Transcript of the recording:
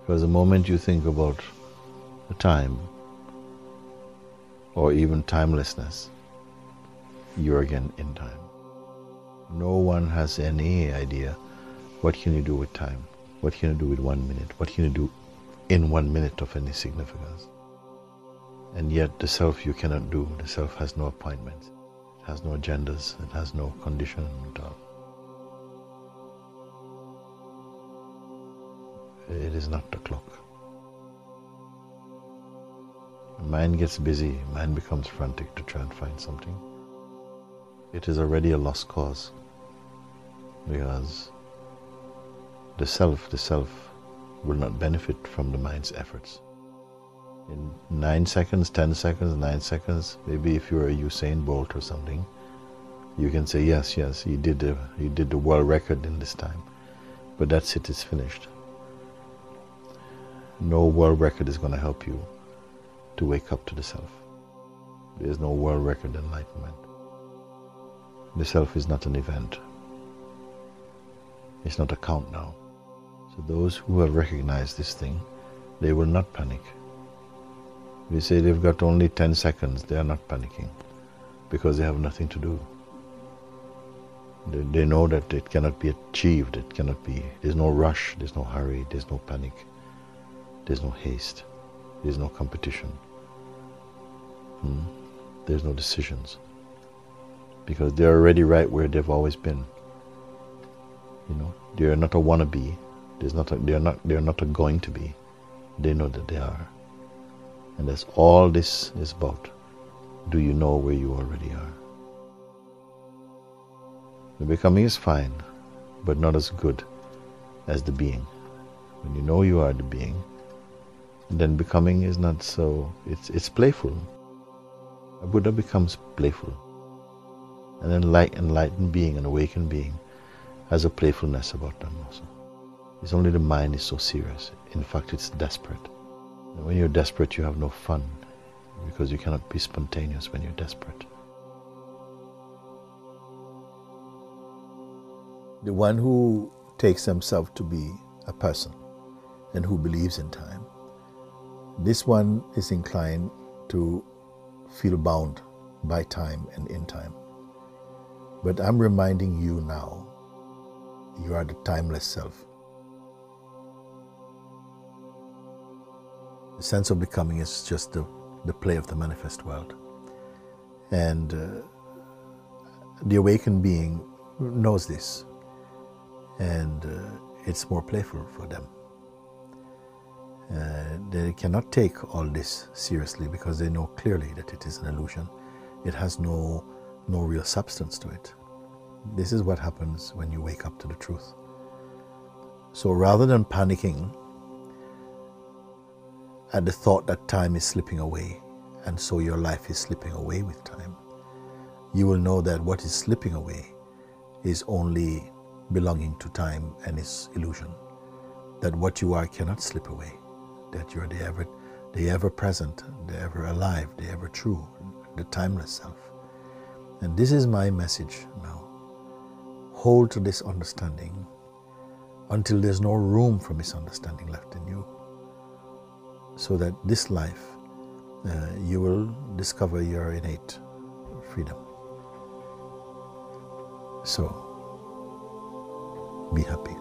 Because the moment you think about the time, or even timelessness, you're again in time. No one has any idea what can you do with time, what can you do with 1 minute, what can you do in 1 minute of any significance. And yet the self you cannot do. The self has no appointments, it has no agendas, it has no condition at all. It is not the clock. Mind gets busy, mind becomes frantic to try and find something. It is already a lost cause, because the self will not benefit from the mind's efforts. In 9 seconds, 10 seconds, 9 seconds, maybe if you're a Usain Bolt or something, you can say, yes, he did the world record in this time. But that's it, it's finished. No world record is going to help you to wake up to the self. There's no world record enlightenment. The self is not an event. It's not a countdown. So those who have recognized this thing, they will not panic. They say they've got only 10 seconds, they are not panicking, because they have nothing to do. They know that it cannot be achieved, it cannot be, there's no rush, there's no hurry, there's no panic, there's no haste, there's no competition, there's no decisions, because they're already right where they've always been. You know, they are not a wannabe, they are not a going to be, they know that they are. And that's all this is about. Do you know where you already are? The becoming is fine, but not as good as the being. When you know you are the being, then becoming is not so, it's playful. A Buddha becomes playful. An enlightened being, an awakened being, has a playfulness about them also. It's only the mind is so serious. In fact, it's desperate. And when you're desperate, you have no fun, because you cannot be spontaneous when you're desperate. The one who takes himself to be a person and who believes in time, this one is inclined to feel bound by time and in time. But I'm reminding you now, you are the timeless self. The sense of becoming is just the play of the manifest world. And the awakened being knows this, and it's more playful for them. They cannot take all this seriously, because they know clearly that it is an illusion. It has no real substance to it. This is what happens when you wake up to the truth. So rather than panicking at the thought that time is slipping away, and so your life is slipping away with time, you will know that what is slipping away is only belonging to time and its illusion. That what you are cannot slip away. That you're the ever-present, the ever-alive, the ever-true, the timeless self. And this is my message now. Hold to this understanding until there's no room for misunderstanding left in you, so that this life you will discover your innate freedom. So, be happy.